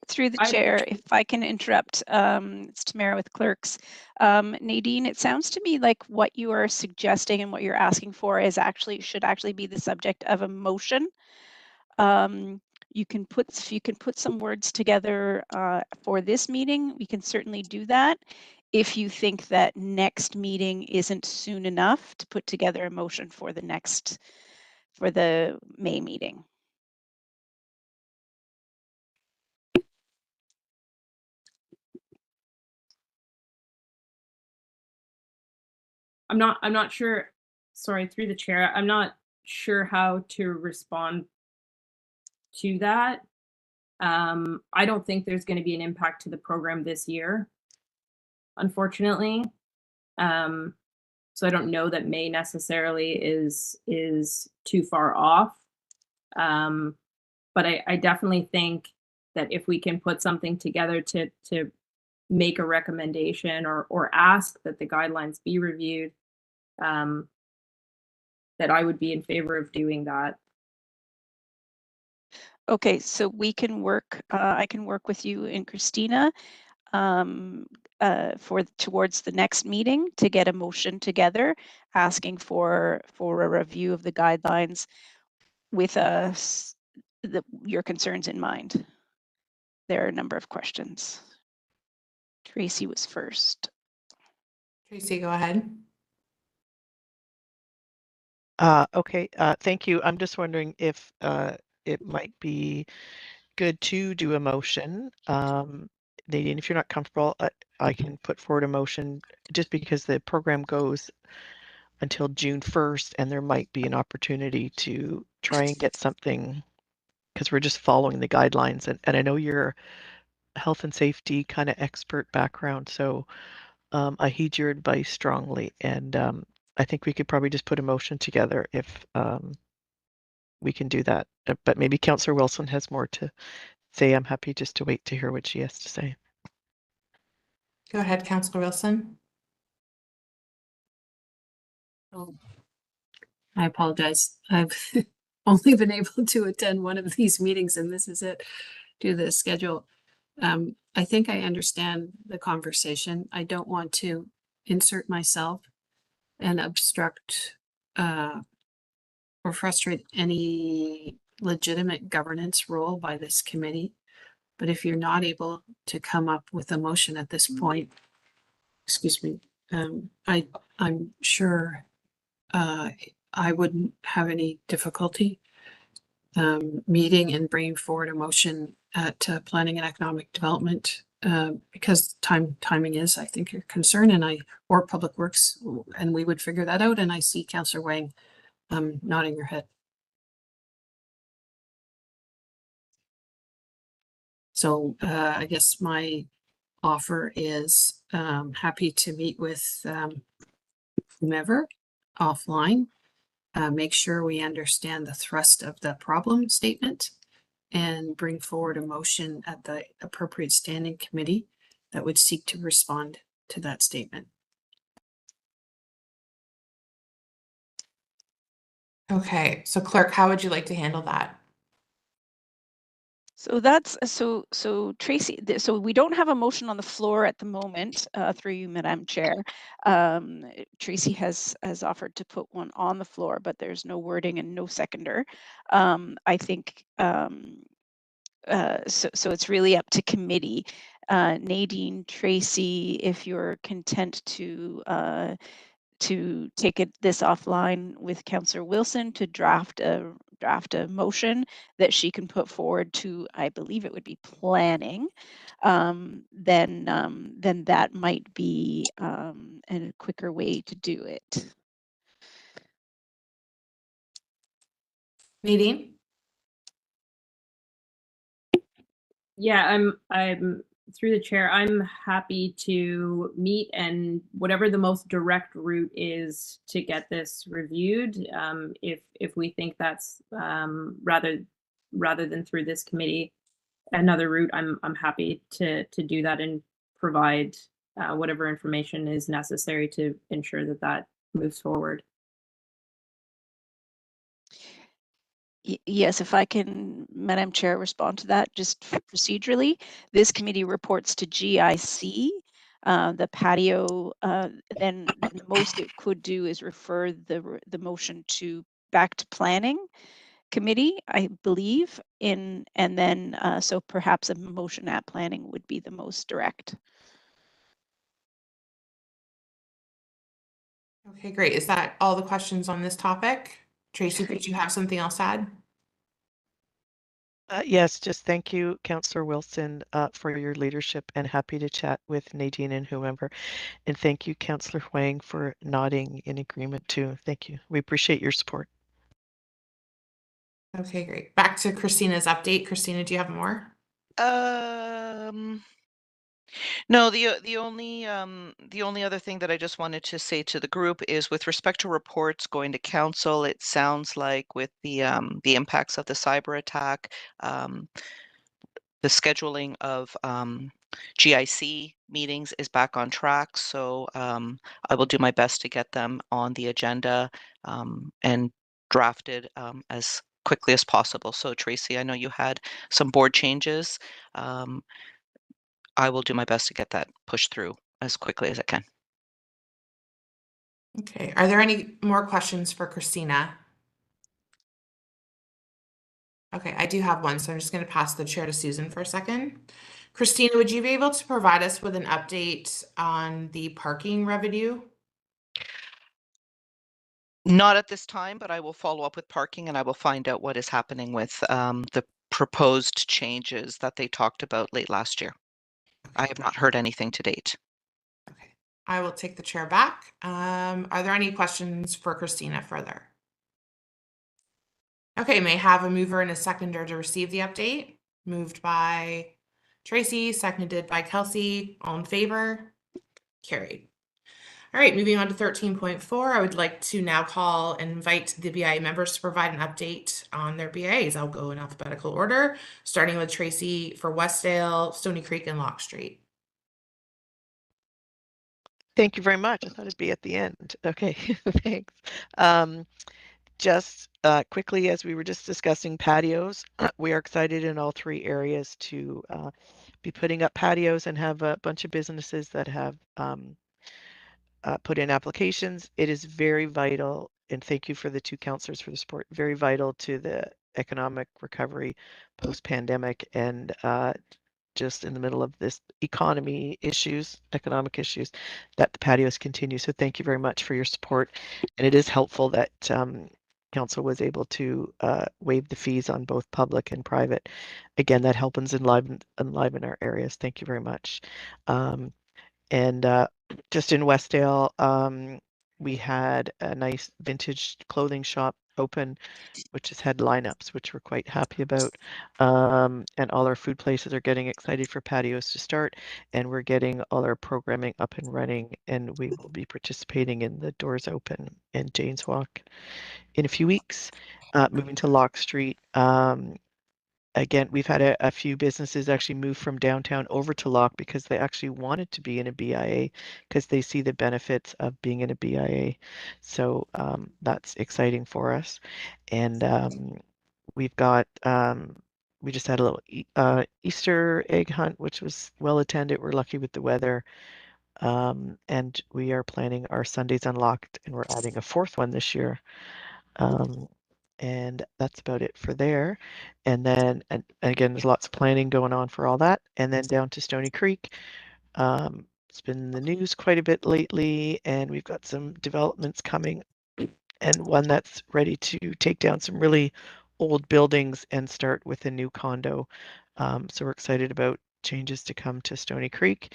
through the chair, if I can interrupt, it's Tamara with Clerks. Nadine, it sounds to me like what you are suggesting and what you're asking for is should actually be the subject of a motion. If you can put some words together for this meeting, we can certainly do that. If you think that next meeting isn't soon enough to put together a motion for the May meeting. I'm not sure, sorry, through the chair, I'm not sure how to respond to that. I don't think there's going to be an impact to the program this year, unfortunately. So I don't know that May necessarily is too far off. But I definitely think that if we can put something together to make a recommendation or ask that the guidelines be reviewed, that I would be in favor of doing that. Okay, so we can work, I can work with you and Christina towards the next meeting to get a motion together asking for a review of the guidelines with your concerns in mind. There are a number of questions. Tracy was first. Tracy, go ahead. Okay, thank you. I'm just wondering if it might be good to do a motion. Nadine, if you're not comfortable, I can put forward a motion just because the program goes until June 1st, and there might be an opportunity to try and get something, because we're just following the guidelines. And I know you're health and safety kind of expert background, so I heed your advice strongly, and I think we could probably just put a motion together if we can do that. But maybe Councillor Wilson has more to say. I'm happy just to wait to hear what she has to say. Go ahead, Councillor Wilson. Oh, I apologize. I've only been able to attend one of these meetings and this is it, due to the schedule. I think I understand the conversation. I don't want to insert myself and obstruct or frustrate any legitimate governance role by this committee. But if you're not able to come up with a motion at this point, excuse me, I'm sure I wouldn't have any difficulty meeting and bringing forward a motion at Planning and Economic Development because timing is, I think, a concern, and or Public Works, and we would figure that out. And I see Councillor Wang nodding your head. So I guess my offer is happy to meet with whomever offline, make sure we understand the thrust of the problem statement, and bring forward a motion at the appropriate standing committee that would seek to respond to that statement. Okay, so clerk, how would you like to handle that? So that's so Tracy, so we don't have a motion on the floor at the moment, through you, Madam Chair. Tracy has offered to put one on the floor, but there's no wording and no seconder. I think so it's really up to committee. Nadine, Tracy, if you're content to take this offline with Councillor Wilson to draft a motion that she can put forward to, I believe it would be planning, then that might be a quicker way to do it. Nadine? Yeah, I'm through the chair. I'm happy to meet and whatever the most direct route is to get this reviewed. If we think that's rather than through this committee, another route, I'm happy to do that and provide whatever information is necessary to ensure that that moves forward. Yes, if I can, Madam Chair, respond to that just procedurally. This committee reports to GIC. The patio, then the most it could do is refer the motion back to planning committee, I believe, and then so perhaps a motion at planning would be the most direct. Okay, great. Is that all the questions on this topic? Tracy, did you have something else to add? Yes, just thank you, Councillor Wilson, for your leadership, and happy to chat with Nadine and whomever. And thank you, Councillor Wang, for nodding in agreement too. Thank you. We appreciate your support. Okay, great. Back to Christina's update. Christina, do you have more? No, the only other thing that I just wanted to say to the group is with respect to reports going to council, it sounds like with the impacts of the cyber attack, the scheduling of GIC meetings is back on track. So I will do my best to get them on the agenda and drafted as quickly as possible. So Tracy, I know you had some board changes. I will do my best to get that pushed through as quickly as I can. Okay, are there any more questions for Christina? Okay, I do have one, so I'm just going to pass the chair to Susan for a second. Christina, would you be able to provide us with an update on the parking revenue? Not at this time, but I will follow up with parking and I will find out what is happening with the proposed changes that they talked about late last year. I have not heard anything to date. Okay, I will take the chair back. Are there any questions for Christina further? Okay, may I have a mover and a seconder to receive the update? Moved by Tracy, seconded by Kelsey. All in favor? Carried. All right, moving on to 13.4, I would like to now call and invite the BIA members to provide an update on their BIAs. I'll go in alphabetical order, starting with Tracy for Westdale, Stony Creek, and Lock Street. Thank you very much. I thought it'd be at the end. Okay, thanks. Just quickly, as we were just discussing patios, we are excited in all 3 areas to be putting up patios and have a bunch of businesses that have put in applications. It is very vital, and thank you for the 2 counselors for the support, very vital to the economic recovery post-pandemic, and just in the middle of this economic issues, that the patios continue. So thank you very much for your support. And it is helpful that council was able to waive the fees on both public and private. Again, that helps enliven our areas. Thank you very much. And just in Westdale, we had a nice vintage clothing shop open, which has had lineups, which we're quite happy about. And all our food places are getting excited for patios to start, and we're getting all our programming up and running, and we will be participating in the Doors Open and Jane's Walk in a few weeks. Moving to Lock Street, again, we've had a few businesses actually move from downtown over to Lock because they actually wanted to be in a BIA because they see the benefits of being in a BIA. So that's exciting for us. And we've got, we just had a little Easter egg hunt, which was well attended. We're lucky with the weather. And we are planning our Sundays Unlocked, and we're adding a 4th one this year. And that's about it for there. And then, and again, there's lots of planning going on for all that. And then down to Stony Creek. It's been in the news quite a bit lately, and we've got some developments coming, and one that's ready to take down some really old buildings and start with a new condo. So we're excited about changes to come to Stony Creek.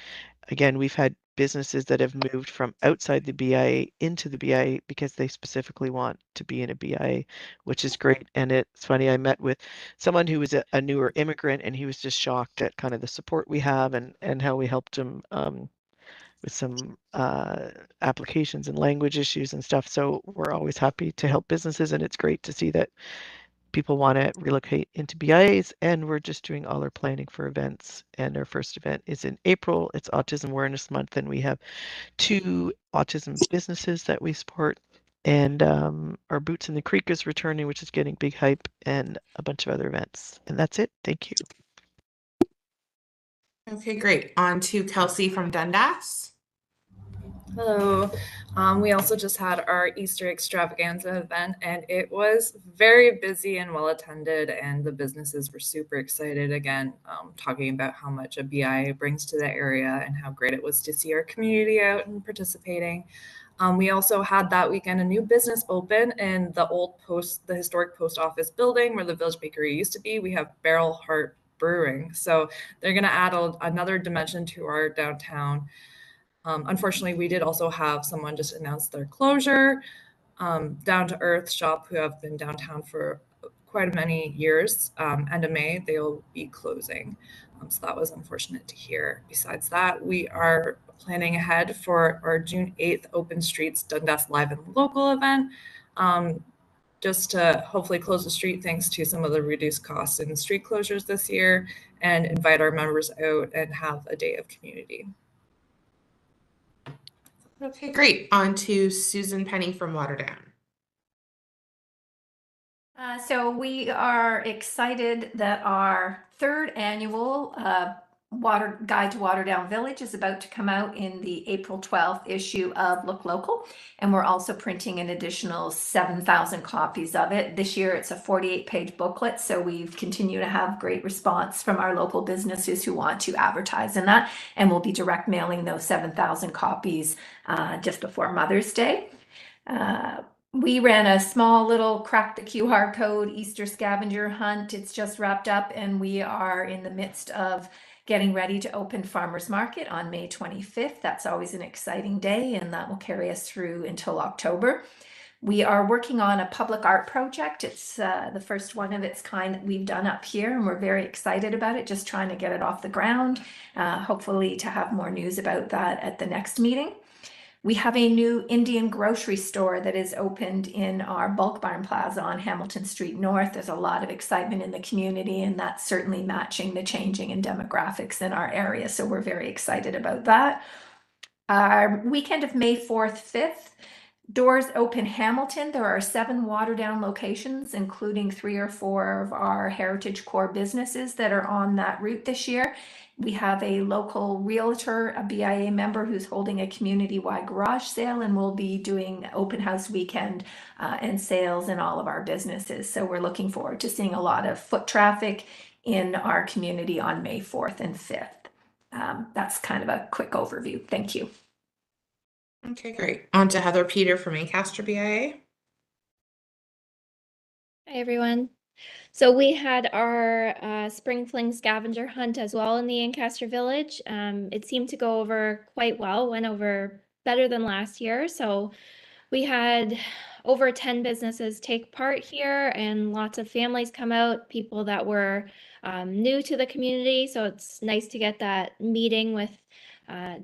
Again, we've had businesses that have moved from outside the BIA into the BIA because they specifically want to be in a BIA, which is great. And it's funny, I met with someone who was a newer immigrant, and he was just shocked at kind of the support we have and how we helped him with some applications and language issues and stuff. So we're always happy to help businesses, and it's great to see that people want to relocate into BIAs, and we're just doing all our planning for events. And our first event is in April. It's Autism Awareness Month, and we have 2 autism businesses that we support. And our Boots in the Creek is returning, which is getting big hype, and a bunch of other events. And that's it. Thank you. Okay, great. On to Kelsey from Dundas. Hello. We also just had our Easter extravaganza event, and it was very busy and well attended, and the businesses were super excited again, talking about how much a BIA brings to the area and how great it was to see our community out and participating. We also had that weekend a new business open in the historic post office building where the Village Bakery used to be. We have Barrel Heart Brewing. So they're going to add another dimension to our downtown. Unfortunately, we did also have someone just announce their closure. Down to Earth shop, who have been downtown for quite many years, end of May, they'll be closing. So that was unfortunate to hear. Besides that, we are planning ahead for our June 8th Open Streets Dundas Live and Local event, just to hopefully close the street thanks to some of the reduced costs in street closures this year, and invite our members out and have a day of community. Okay, great. On to Susan Penny from Waterdown. So we are excited that our 3rd annual Guide to Waterdown Village is about to come out in the April 12th issue of Look Local, and we're also printing an additional 7,000 copies of it. This year it's a 48-page booklet, so we've continued to have great response from our local businesses who want to advertise in that, and we'll be direct mailing those 7,000 copies just before Mother's Day. We ran a small little crack the QR code Easter scavenger hunt. It's just wrapped up, and we are in the midst of getting ready to open Farmers Market on May 25th. That's always an exciting day, and that will carry us through until October. We are working on a public art project. It's the first one of its kind that we've done up here, and we're very excited about it, just trying to get it off the ground. Hopefully to have more news about that at the next meeting. We have a new Indian grocery store that is opened in our Bulk Barn Plaza on Hamilton Street North. There's a lot of excitement in the community, and that's certainly matching the changing in demographics in our area. So we're very excited about that. Our weekend of May 4th, 5th, doors open Hamilton. There are 7 Waterdown locations, including 3 or 4 of our Heritage Core businesses that are on that route this year. We have a local realtor, a BIA member, who's holding a community-wide garage sale, and we'll be doing open house weekend and sales in all of our businesses. So we're looking forward to seeing a lot of foot traffic in our community on May 4th and 5th. That's kind of a quick overview. Thank you. Okay, great. On to Heather Peter from Ancaster BIA. Hi, everyone. So we had our spring fling scavenger hunt as well in the Ancaster Village. It seemed to go over quite well, went over better than last year. So we had over 10 businesses take part here and lots of families come out, people that were new to the community. So it's nice to get that meeting with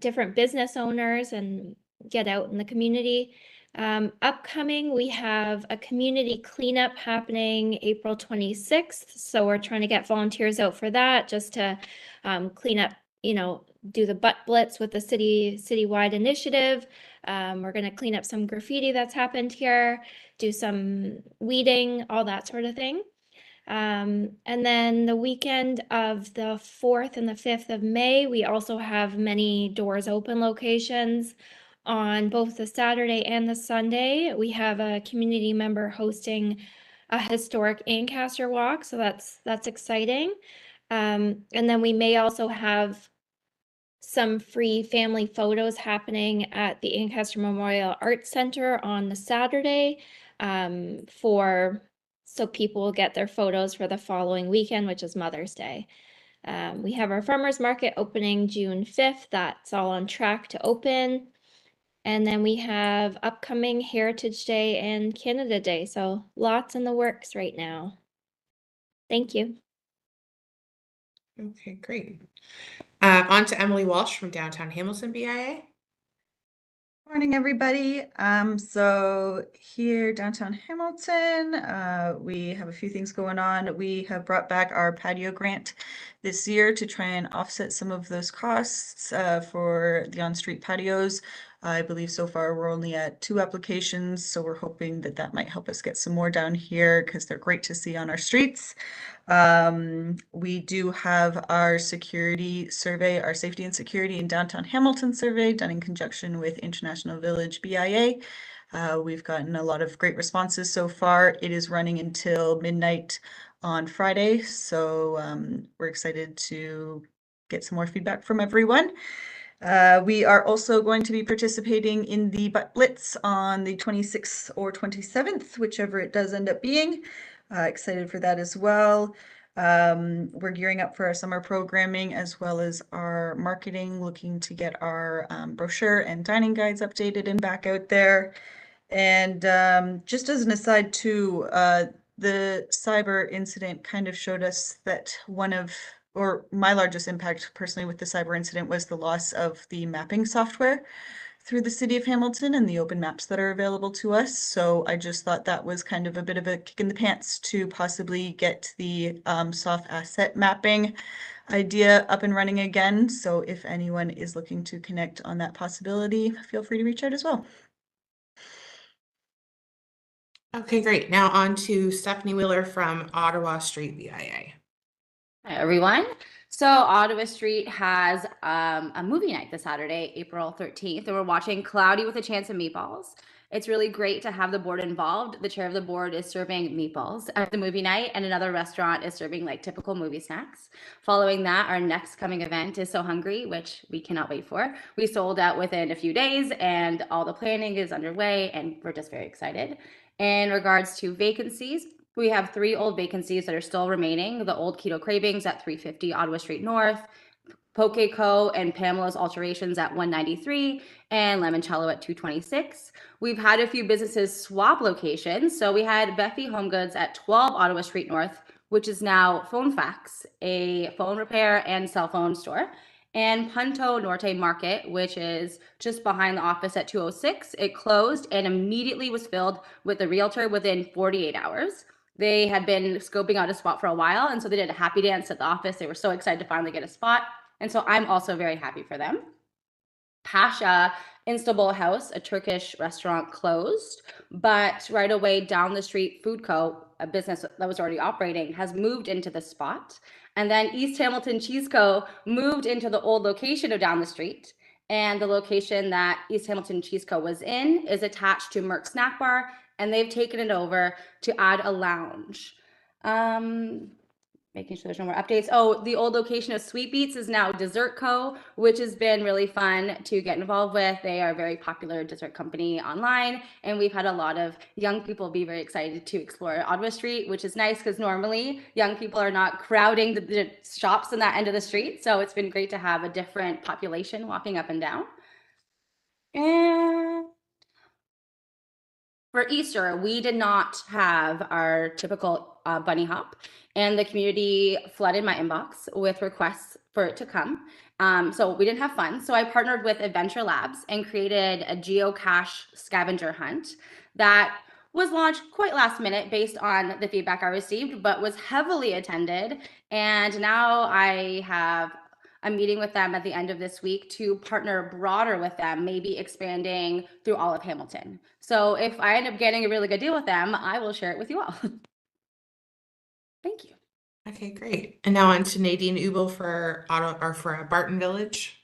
different business owners and get out in the community. Upcoming, we have a community cleanup happening April 26th. So we're trying to get volunteers out for that, just to clean up, do the butt blitz with the citywide initiative. We're going to clean up some graffiti that's happened here, do some weeding, all that sort of thing. And then the weekend of the 4th and the 5th of May, we also have many doors open locations. On both the Saturday and the Sunday, we have a community member hosting a historic Ancaster walk, so that's exciting. And then we may also have some free family photos happening at the Ancaster Memorial Arts Center on the Saturday, so people will get their photos for the following weekend, which is Mother's Day. We have our farmers market opening June 5th. That's all on track to open. And then we have upcoming Heritage Day and Canada Day. So lots in the works right now. Thank you. Okay, great. On to Emily Walsh from Downtown Hamilton BIA. Morning, everybody. So here downtown Hamilton, we have a few things going on. We have brought back our patio grant this year to try and offset some of those costs for the on-street patios. I believe so far we're only at 2 applications, so we're hoping that that might help us get some more down here because they're great to see on our streets. We do have our security survey, our safety and security in downtown Hamilton survey done in conjunction with International Village BIA. We've gotten a lot of great responses so far. It is running until midnight on Friday, so we're excited to get some more feedback from everyone. We are also going to be participating in the Butt Blitz on the 26th or 27th, whichever it does end up being. Excited for that as well. We're gearing up for our summer programming as well as our marketing, looking to get our brochure and dining guides updated and back out there. And just as an aside too, the cyber incident kind of showed us that my largest impact personally with the cyber incident was the loss of the mapping software through the city of Hamilton and the open maps that are available to us. So I just thought that was kind of a bit of a kick in the pants to possibly get the soft asset mapping idea up and running again. So if anyone is looking to connect on that possibility, feel free to reach out as well. Okay, great. Now on to Stephanie Wheeler from Ottawa Street BIA. Hi, everyone. So Ottawa Street has a movie night this Saturday, April 13th, and we're watching Cloudy with a Chance of Meatballs. It's really great to have the board involved. The chair of the board is serving meatballs at the movie night, and another restaurant is serving like typical movie snacks. Following that, our next coming event is So Hungry, which we cannot wait for. We sold out within a few days, and all the planning is underway, and we're just very excited. In regards to vacancies, we have 3 old vacancies that are still remaining. The old Keto Cravings at 350 Ottawa Street North, Poke Co. and Pamela's Alterations at 193, and Limoncello at 226. We've had a few businesses swap locations. So we had Bethy Home Goods at 12 Ottawa Street North, which is now Phone Fax, a phone repair and cell phone store, and Punto Norte Market, which is just behind the office at 206. It closed and immediately was filled with a realtor within 48 hours. They had been scoping out a spot for a while, and so they did a happy dance at the office. They were so excited to finally get a spot, and so I'm also very happy for them. Pasha Istanbul House, a Turkish restaurant, closed, but right away down the street, Food Co., a business that was already operating, has moved into the spot. And then East Hamilton Cheese Co. moved into the old location of down the street. And the location that East Hamilton Cheese Co. was in is attached to Merck Snack Bar, and they've taken it over to add a lounge. Making sure there's no more updates. Oh, the old location of Sweet Beets is now Dessert Co., which has been really fun to get involved with. They are a very popular dessert company online, and we've had a lot of young people be very excited to explore Ottawa Street, which is nice because normally young people are not crowding the shops in that end of the street. So it's been great to have a different population walking up and down. And for Easter, we did not have our typical bunny hop, and the community flooded my inbox with requests for it to come. So we didn't have fun. So I partnered with Adventure Labs and created a geocache scavenger hunt that was launched quite last minute based on the feedback I received, but was heavily attended. And now I'm meeting with them at the end of this week to partner broader with them, maybe expanding through all of Hamilton. So if I end up getting a really good deal with them, I will share it with you all. Thank you. Okay, great. And now on to Nadine Ubel for Barton Village.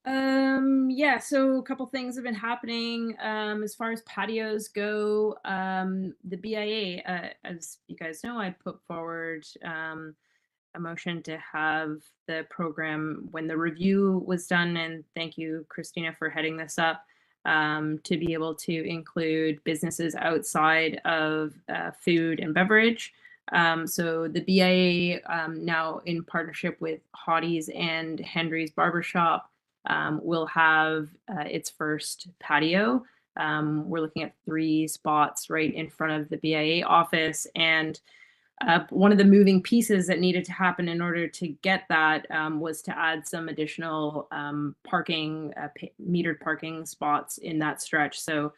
Yeah, so a couple things have been happening as far as patios go. The BIA, as you guys know, I put forward a motion to have the program, when the review was done, and thank you, Christina, for heading this up, to be able to include businesses outside of food and beverage. So the BIA, now in partnership with Hottie's and Henry's Barbershop, will have its first patio. We're looking at 3 spots right in front of the BIA office, and one of the moving pieces that needed to happen in order to get that was to add some additional parking, metered parking spots in that stretch. So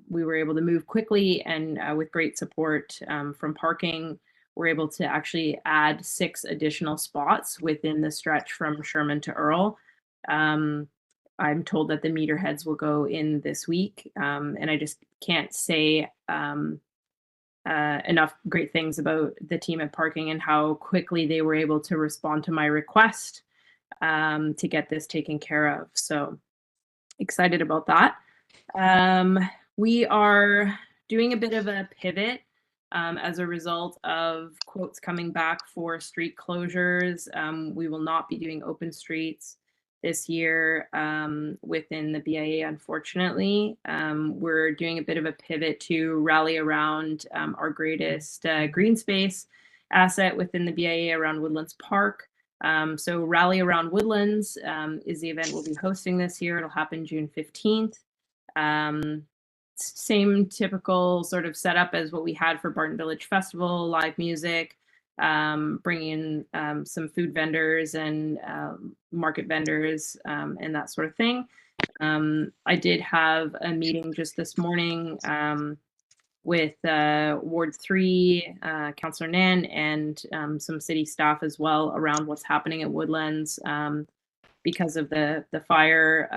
we were able to move quickly, and with great support from parking, we're able to actually add 6 additional spots within the stretch from Sherman to Earl. I'm told that the meter heads will go in this week, and I just can't say enough great things about the team at parking and how quickly they were able to respond to my request to get this taken care of. So excited about that. We are doing a bit of a pivot as a result of quotes coming back for street closures. We will not be doing open streets this year within the BIA, unfortunately. We're doing a bit of a pivot to rally around our greatest green space asset within the BIA around Woodlands Park. So Rally Around Woodlands is the event we'll be hosting this year. It'll happen June 15th. Same typical sort of setup as what we had for Barton Village Festival, live music, bringing in some food vendors and market vendors and that sort of thing. I did have a meeting just this morning with Ward 3, Councillor Nan, and some city staff as well around what's happening at Woodlands because of the fire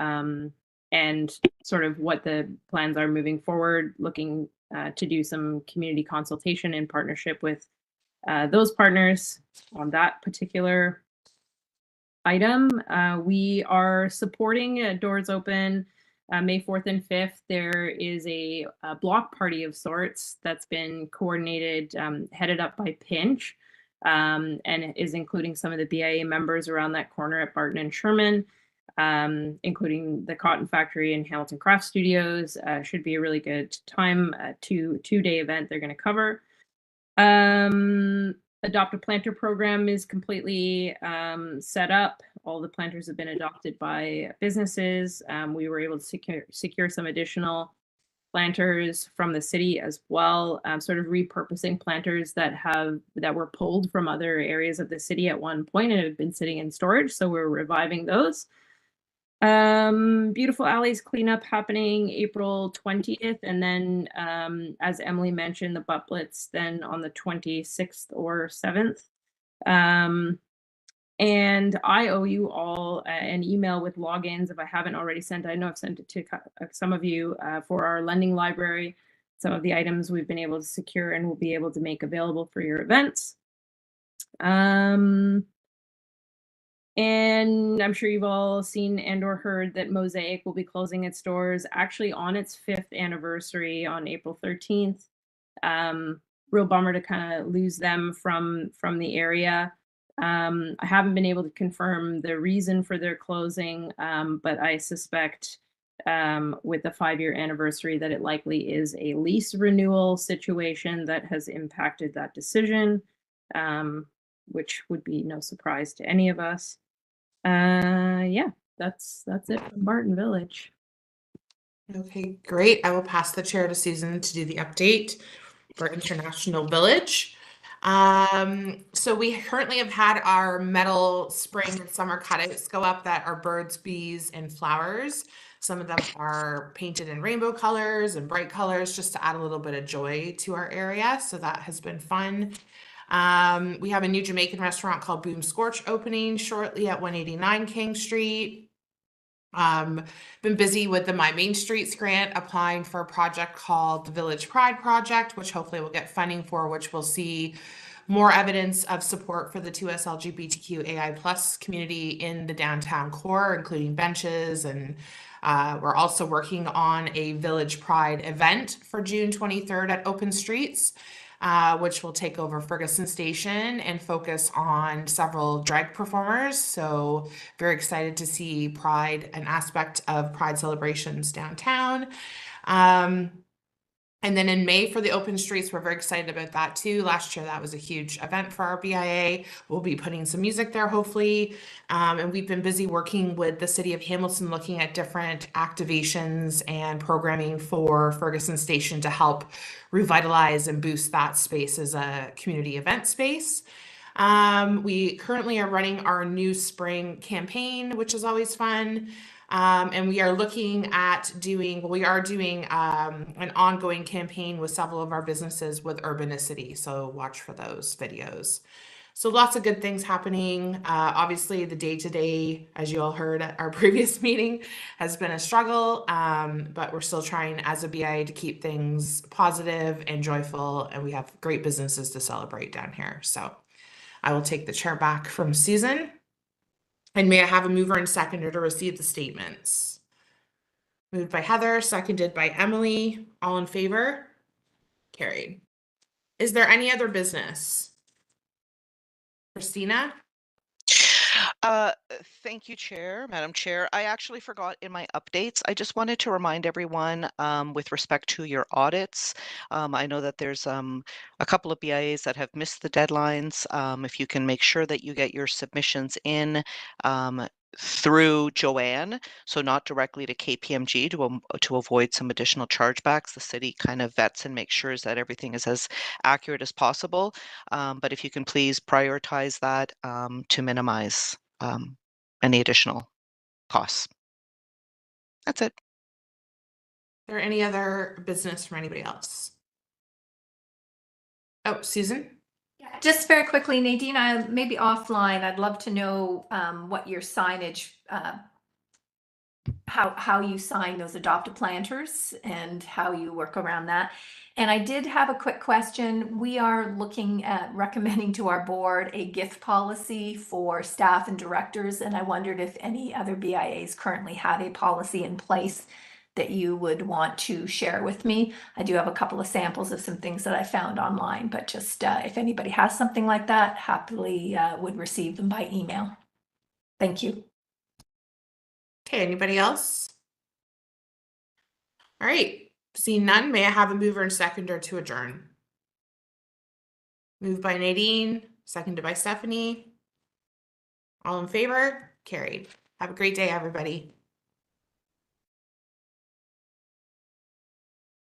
and sort of what the plans are moving forward, looking to do some community consultation in partnership with those partners on that particular item. We are supporting Doors Open May 4th and 5th. There is a block party of sorts that's been coordinated, headed up by Pinch, and is including some of the BIA members around that corner at Barton and Sherman, including the Cotton Factory and Hamilton Craft Studios. Should be a really good time, two-day event they're going to cover. Adopt a Planter program is completely set up. All the planters have been adopted by businesses. We were able to secure some additional planters from the city as well, sort of repurposing planters that were pulled from other areas of the city at one point and have been sitting in storage. So we're reviving those. Beautiful Alleys cleanup happening April 20th. And then, as Emily mentioned, the Buttlets then on the 26th or 7th. And I owe you all an email with logins if I haven't already sent. I know I've sent it to some of you for our lending library. Some of the items we've been able to secure and will be able to make available for your events. And I'm sure you've all seen and or heard that Mosaic will be closing its doors actually on its 5th anniversary on April 13th. Real bummer to kind of lose them from the area. I haven't been able to confirm the reason for their closing, but I suspect with the 5-year anniversary that it likely is a lease renewal situation that has impacted that decision, which would be no surprise to any of us. Yeah, that's it from Barton Village. Okay, great. I will pass the chair to Susan to do the update for International Village. So we currently have had our metal spring and summer cutouts go up that are birds, bees, and flowers. Some of them are painted in rainbow colors and bright colors just to add a little bit of joy to our area. So that has been fun. We have a new Jamaican restaurant called Boom Scorch opening shortly at 189 King Street. Been busy with the My Main Streets grant, applying for a project called the Village Pride Project, which hopefully we'll get funding for, which will see more evidence of support for the 2S LGBTQAI+ community in the downtown core, including benches. And we're also working on a Village Pride event for June 23rd at Open Streets, which will take over Ferguson Station and focus on several drag performers. So very excited to see Pride, an aspect of Pride celebrations downtown. And then in May for the Open Streets, we're very excited about that too. Last year, that was a huge event for our BIA. We'll be putting some music there, hopefully. And we've been busy working with the city of Hamilton, looking at different activations and programming for Ferguson Station to help revitalize and boost that space as a community event space. We currently are running our new spring campaign, which is always fun. And we are looking at doing an ongoing campaign with several of our businesses with Urbanicity. So watch for those videos. So lots of good things happening. Obviously the day-to-day, as you all heard at our previous meeting, has been a struggle, but we're still trying as a BIA to keep things positive and joyful, and we have great businesses to celebrate down here. So I will take the chair back from Susan. And may I have a mover and seconder to receive the statements? Moved by Heather, seconded by Emily. All in favor? Carried. Is there any other business? Christina? Thank you, Madam Chair. I actually forgot in my updates. I just wanted to remind everyone with respect to your audits. I know that there's a couple of BIAs that have missed the deadlines. If you can make sure that you get your submissions in through Joanne, so not directly to KPMG to avoid some additional chargebacks. The city kind of vets and makes sure that everything is as accurate as possible. But if you can please prioritize that to minimize any additional costs. That's it. Is there any other business from anybody else? Oh, Susan? Yeah, just very quickly, Nadine, maybe offline, I'd love to know what your signage, how you sign those adopt-a planters and how you work around that. And I did have a quick question. We are looking at recommending to our board a gift policy for staff and directors, and I wondered if any other BIAs currently have a policy in place that you would want to share with me. I do have a couple of samples of some things that I found online, but just if anybody has something like that, happily would receive them by email. Thank you. Okay, anybody else? All right, seeing none, may I have a mover and seconder to adjourn? Moved by Nadine, seconded by Stephanie. All in favor? Carried. Have a great day, everybody.